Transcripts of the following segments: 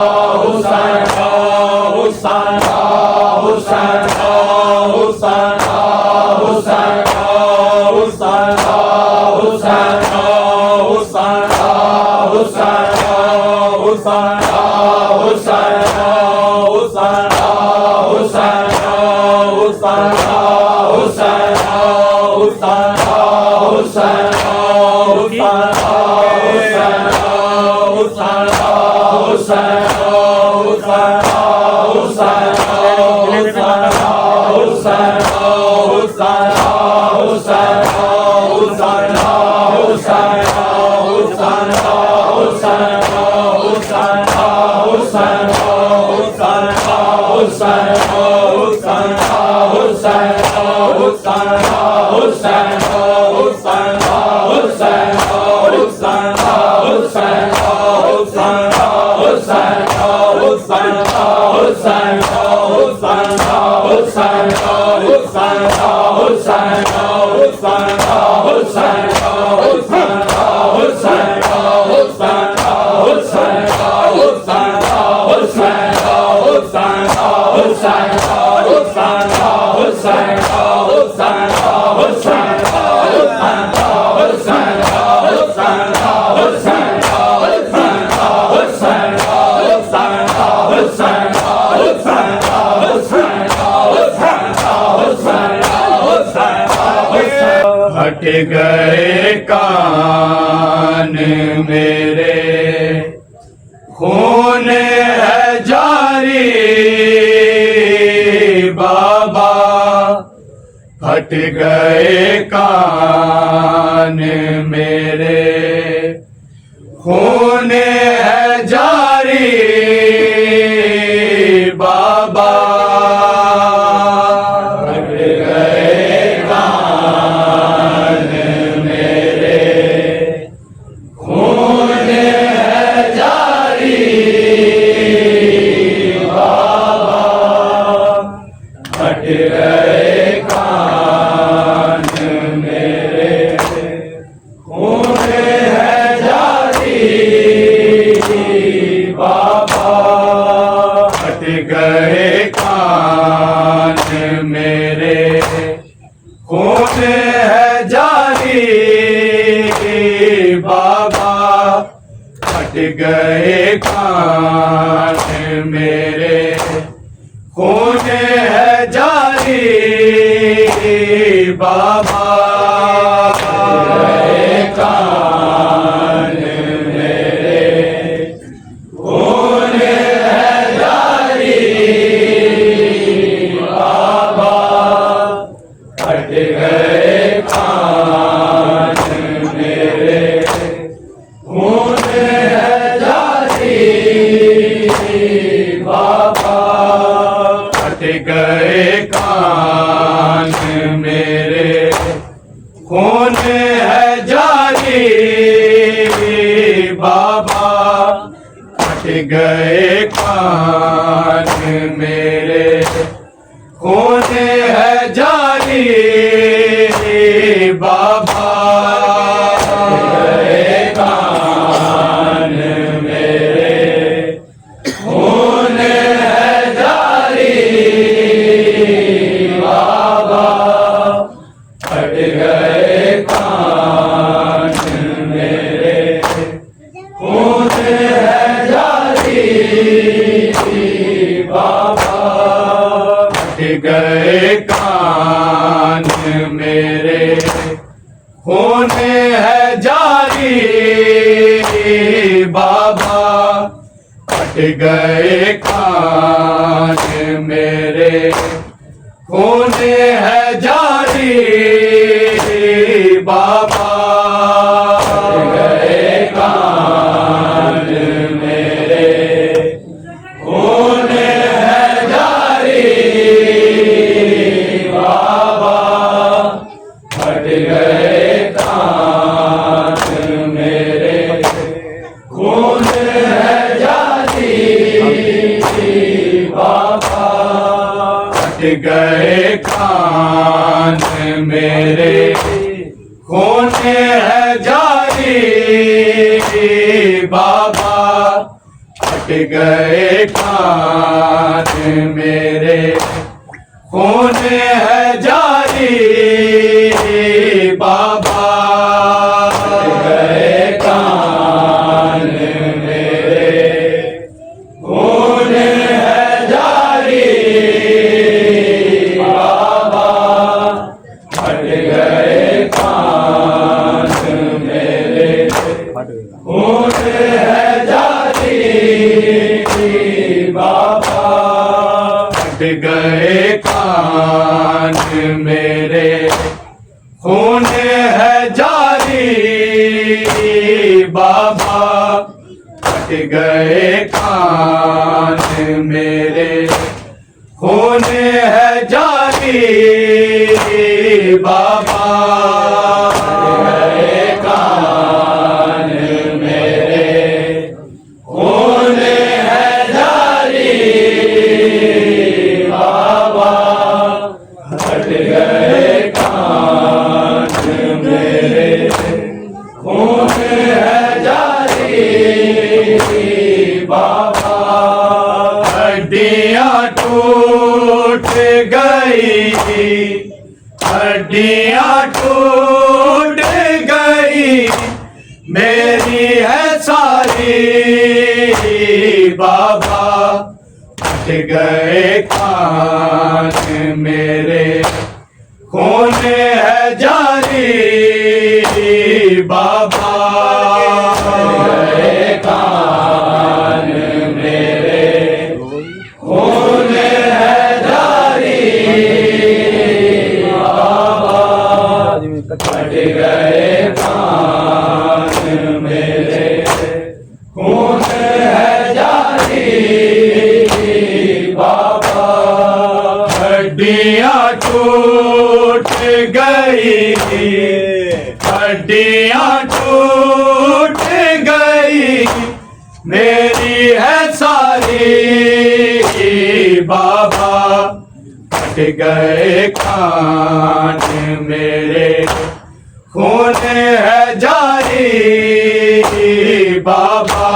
Husain, Husain, Husain, Husain, Husain, Husain, Husain, Husain, Husain, Husain, Husain, Husain, Husain, Husain, हट गए कान मेरे, खून है जारी बाबा। हट गए कान मेरे, खून है जारी बाबा। गए कान मेरे, खून है जारी बाबा। गए कान मेरे, खून है जारी बाबा। हट गए कान मेरे, खून गए कान मेरे, खून है जारी बाबा। हट गए कान मेरे, खून है जारी बाबा। गए कान मेरे, खून है जारी बाबा। हट गए कान मेरे, खून है जारी बाबा। हट गए कान मेरे, खून है जारी बाबा। हट गए कान मेरे, खून है जारी बाबा। गए कान मेरे, खून है जारी बाबा। हट गए कान मेरे, खून है जारी बाबा। हट गए कान मेरे, खून है जारी बाबा। हट गए कान मेरे, खून है जारी बाबा। फट गए कान मेरे, खून है जारी बाबा। फट गए कान मेरे, खून है जारी बाबा। फट गए कान मेरे, खून है जारी बाबा। फट गए कान मेरे, खून है जारी बाबा। फट गए कान मेरे, खून है जारी बाबा। फट गए कान मेरे, खून है जारी बाबा। हड्डियां टूट गई, हड्डियां टूट गई, मेरी है सारी बाबा। फट गए कान मेरे, खून है जारी बाबा। फट गए कान मेरे, खून है जारी बाबा। फट गए कान मेरे, खून है जारी बाबा। हड्डियां टूट गई, हड्डियां टूट गई, मेरी है सारी बाबा। फट गए कान मेरे, खून है जारी बाबा।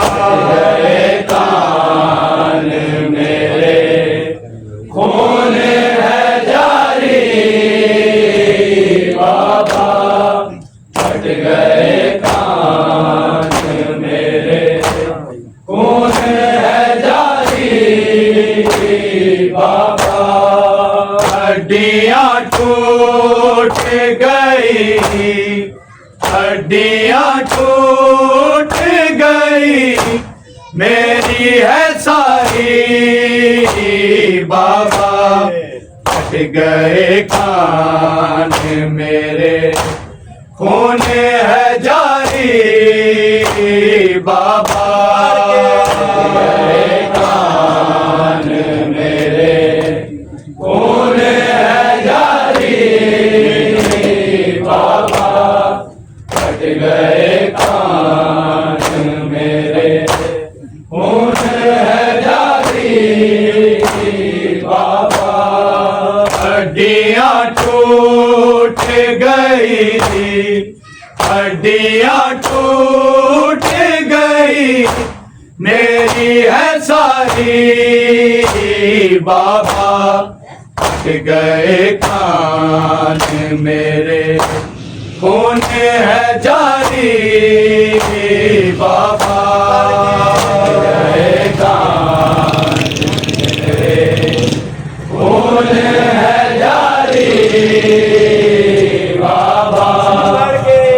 फट गए कान मेरे, खून है जारी बाबा। फट गए कान मेरे, खून है जारी बाबा। हड्डियां टूट गई, हड्डियां टूट गई, मेरी है सारी बाबा। फट गए कान मेरे, खून है जारी बाबा। फट गए कान मेरे, खून है जारी बाबा। फट गए कान मेरे, खून है जारी बाबा। हड्डियां टूट गई, हड्डियां टूट गई, मेरी है सारी बाबा। फट गए कान मेरे, खून है जारी बाबा। फट गए कान मेरे, खून है जारी बाबा।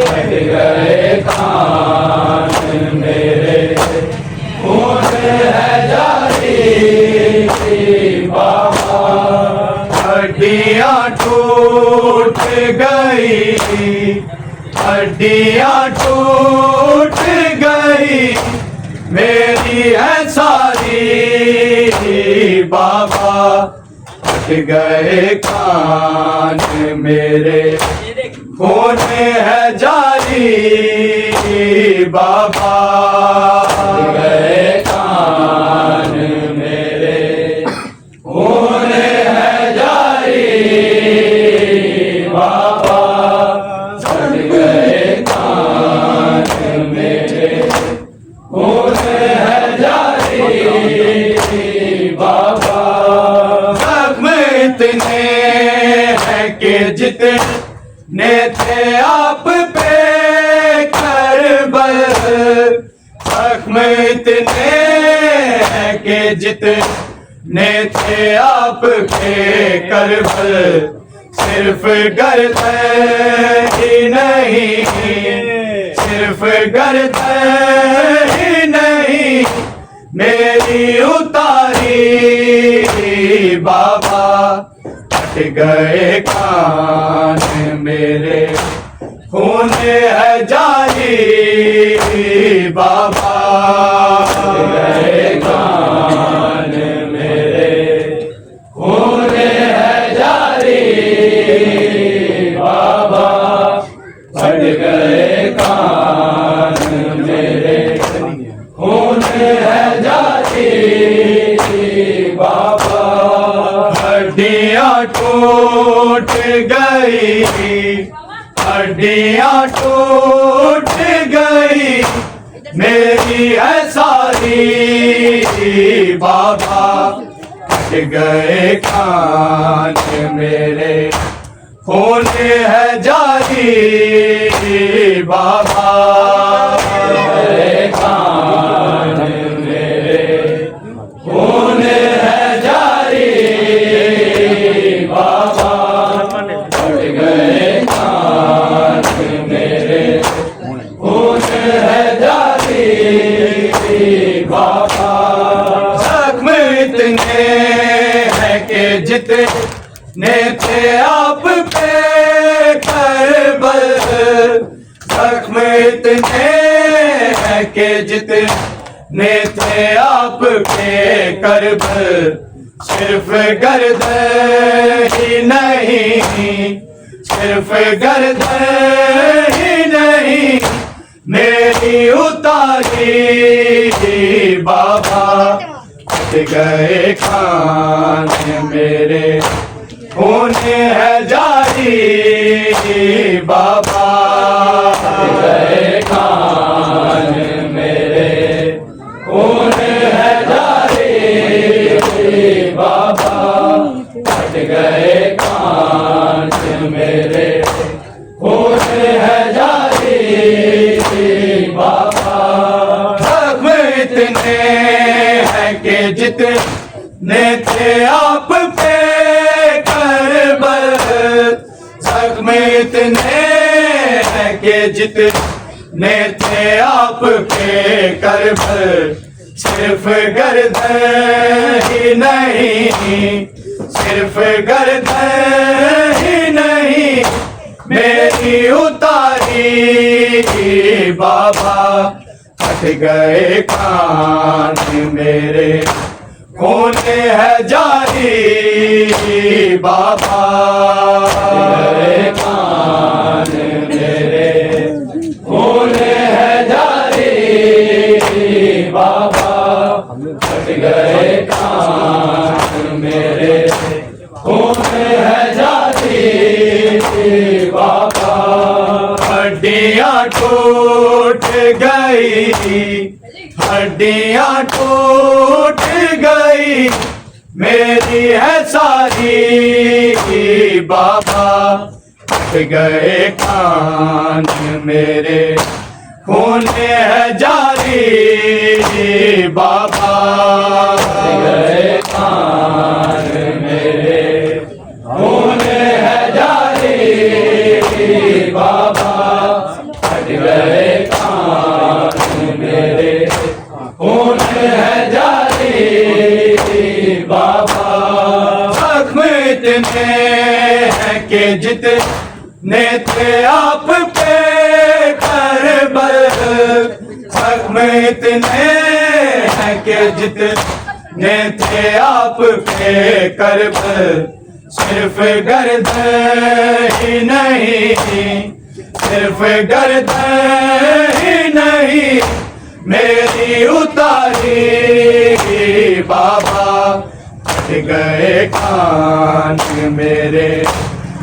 फट गए कान मेरे, खून है जारी बाबा। हड्डियां टूट गई, हड्डियां टूट गई, मेरी है सारी बाबा। फट गए कान मेरे, खून है जारी बाबा। फट गए कान मेरे, खून है जारी बाबा। फट गए कान मेरे, खून है इतने हैं कि जितने थे आप पे करबल, जख्म इतने हैं कि जितने थे आप पे करबल, सिर्फ गर्दन ही नहीं, सिर्फ गर्दन ही नहीं मेरी उतारी बाबा, फट गए कान मेरे खून है जारी बाबा, फट गए कान मेरे खून है जारी बाबा, फट गए कान मेरे खून है जारी बाबा, हड्डियां टूट गई, हड्डियां टूट गई मेरी है सारी बाबा, फट गए कान मेरे खून है जारी बाबा, कान मेरे खून है जारी बाबा, फट गए कान मेरे खून है जारी बाबा, जख्म इतने हैं कि जितने थे आप पे करबल, जख्म इतने हैं कि जितने थे आप पे करबल, सिर्फ गर्दन ही नहीं, सिर्फ गर्दन ही नहीं मेरी उतारी बाबा, फट गए कान मेरे खून है जारी बाबा, फट गए कान मेरे खून है जारी बाबा, फट गए कान मेरे खून है जारी बाबा, जख्म इतने हैं कि जितने थे आप पे करबल, जख्म इतने हैं कि जितने थे आप पे करबल, सिर्फ गर्दन ही नहीं, सिर्फ गर्दन ही नहीं मेरी उतारी बाबा, फट गए कान मेरे खून है जारी बाबा, फट गए कान मेरे खून है जारी बाबा, फट गए कान मेरे खून है जारी बाबा, हड्डियां टूट गई, हड्डियां टूट गई मेरी है सारी बाबा, फट गए कान मेरे खून है जारी बाबा, फट गए कान मेरे खून है जारी बाबा, फट गए कान मेरे खून है जारी बाबा, जख्म इतने हैं कि जितने थे आप पे करबल, जख्म इतने हैं कि जितने थे आप पे करबल, सिर्फ गर्दन ही नहीं, सिर्फ गर्दन ही नहीं मेरी उतारी बाबा, फट गए कान मेरे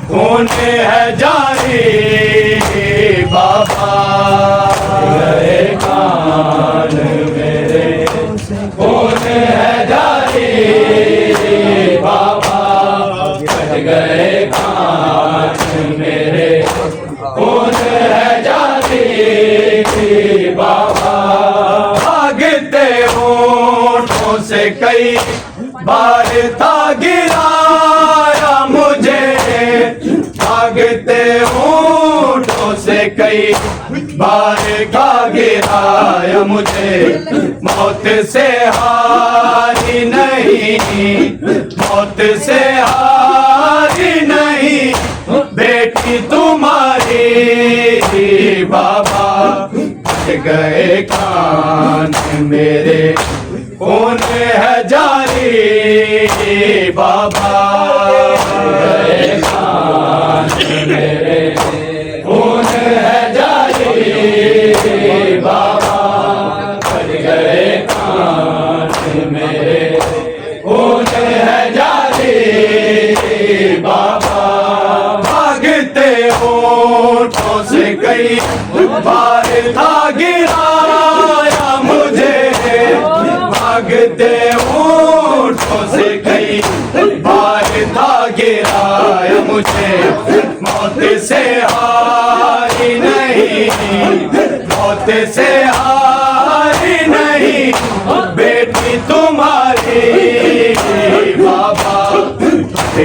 खून है जारी बाबा, फट गए कान मेरे खून है जारी बाबा, गए कान मेरे, खून है जारी बाबा। भागते होठों से कई बार था गिराया मुझे, भागते होठों से कई बार का गिराया मुझे। मौत से हारी नहीं, मौत से हारी नहीं, बेटी तुम्हारी बाबा। गए कान मेरे, खून है जारी बाबा। गए कान मेरे, खून है जारी बाबा। गए कान मेरे, खून है जारी बाबा। भागते होठों से कई बार था गिराया मुझे, भागते होठों से कई बार था गिराया मुझे। मौत से हारी नहीं, मौत से हारी नहीं, बेटी तुम्हारी बाबा।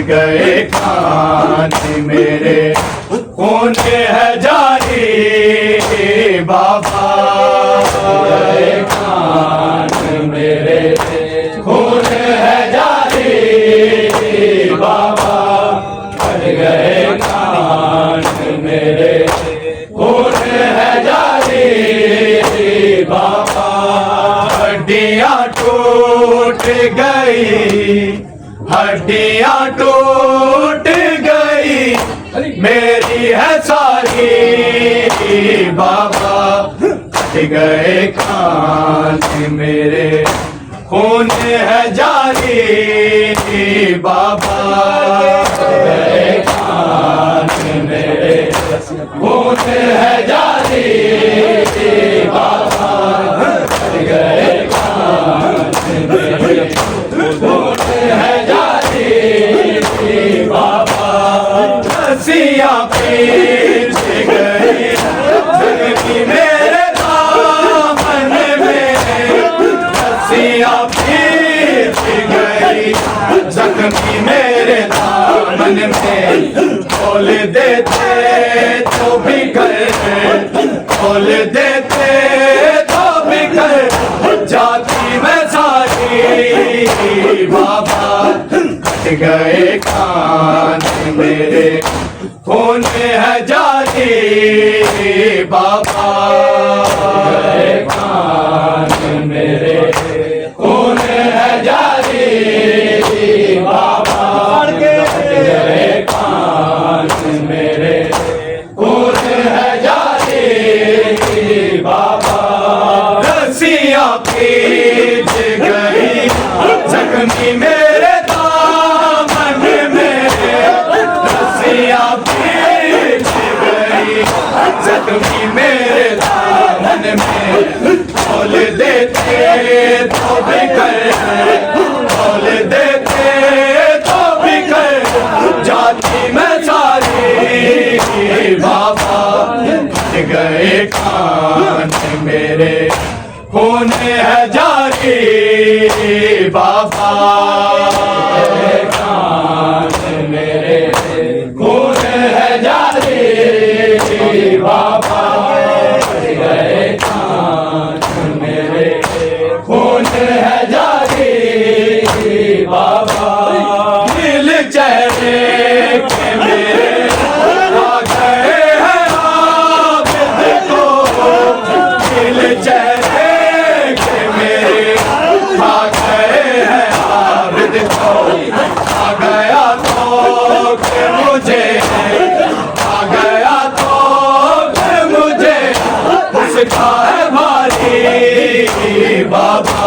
गए कान मेरे, खून है जारी बाबा। गए कान मेरे, खून है जारी बाबा। गए कान मेरे, खून है जारी बाबा। हड्डियाँ टूट गई, हड्डियाँ टूट गई, मेरी है सारी बाबा। गए कान मेरे, खून है जारी बाबा। गए कान मेरे, खून है जारी बाबा। गए कान मेरे, खून है जारी बाबा। रस्सियाँ पीछ गई जख्मी मेरे दामन में, रस्सियाँ पीछ गई जख्मी मेरे दामन में। खोल देते तो भी कर, खोल देते तो भी कर, जाती मैं सारी बाबा। गए कान मेरे, खून है जारी बाबा। गए कान मेरे, खून है जारी बाबा। गए कान मेरे, खून है जारी बाबा। रस्सियाँ पीछ गई जख्मी मेरे दामन में, रस्सियाँ पीछ गई जख्मी मेरे दामन में। खोल देते तो भी कर, खोल देते तो भी कर, जाती मैं सारी बाबा। गए कान मेरे, खून है जारी बाबा। गए कान मेरे, खून है जारी बाबा। गए कान मेरे, खून है जारी बाबा। दिल चेहरे के मेरे आ गए हैं आबिद को, दिल चेहरे के मेरे आ गए हैं आबिद को। आ गया तो कि मुझे, आ गया तो कि मुझे उसका है भारी बाबा।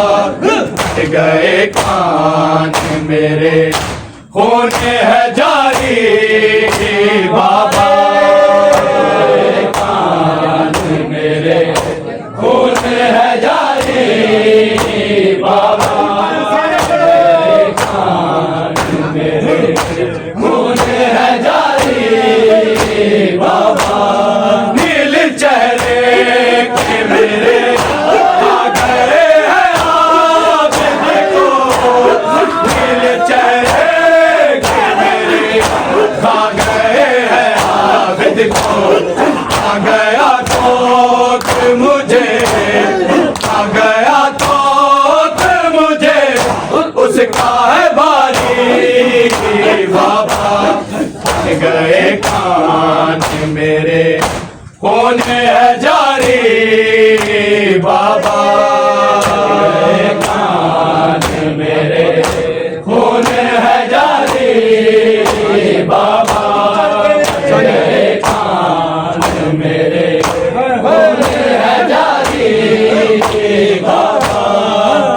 गए कान मेरे, खून है जारी बाबा। गए कान मेरे, खून है जारी बाबा। गए कान मेरे, खून खून है जारी बाबा कान मेरे खून है जारी बाबा कान मेरे खून है जारी बाबा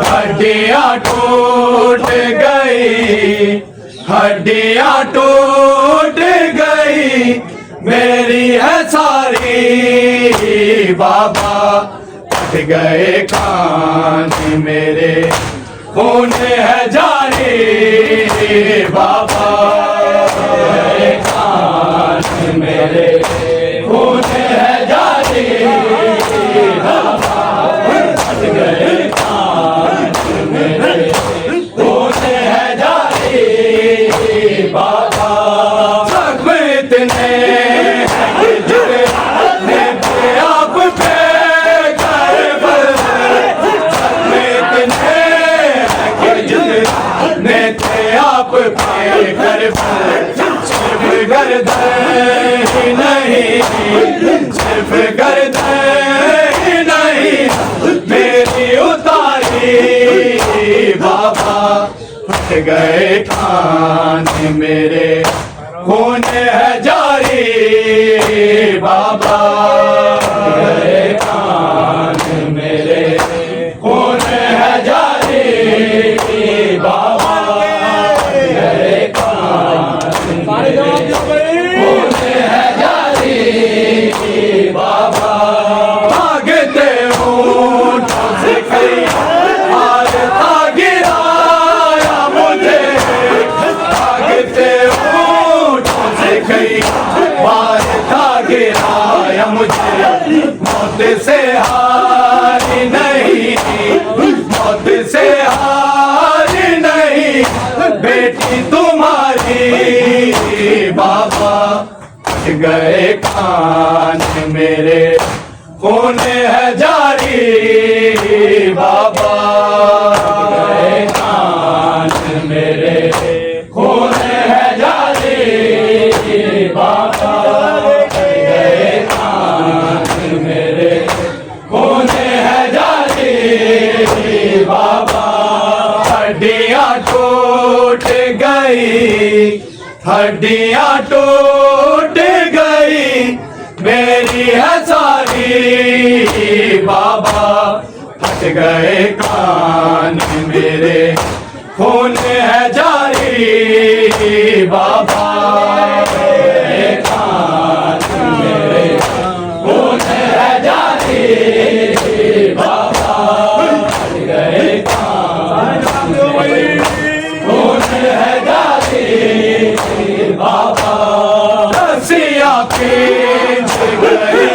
हड्डियां टूट गई हड्डियां टूट गई मेरी है सारी बाबा कट गए कान मेरे खून है जारी बाबा कान मेरे खून है जारी बाबा कट गए कान मेरे खून है जारी बाबा जख्म इतने हैं कि जितने थे आप पे करबल जख्म इतने हैं कि जितने थे आप पे करबल सिर्फ गर्दन ही नहीं सिर्फ गर्दन ही नहीं मेरी उतारी बाबा फट गए कान मेरे खून है जारी बाबा गए कान मेरे खून है जारी बाबा गए कान मेरे खून है जारी बाबा भागते ऊँटों से कई हार था गिराया मुझे भागते ऊँटों से कई हार था गिराया मुझे मौत से हारी नहीं मौत से हारी नहीं बेटी तुम्हारी बाबा फट गए कान मेरे खून है जारी बाबा गए कान मेरे खून है जारी बाबा गए कान मेरे खून है जारी बाबा हड्डियां टूट गई हड्डियां टूट गई मेरी है सारी बाबा फट गए कान मेरे खून है जारी बाबा गए कान मेरे खून है जारी बाबा गए कान मेरे खून है जारी बाबा रस्सियां खींच गई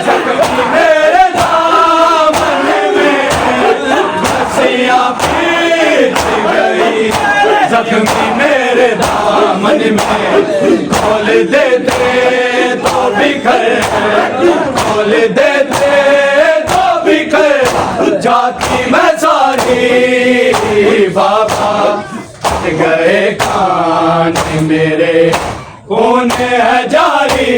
जख्मी मेरे दामन में रस्सियां खींच गई जख्मी मेरे दामन में खोल देते तो बिखर खोल देते तो बिखर जाती मैं सारी बाबा फट गए कान मेरे खून है जारी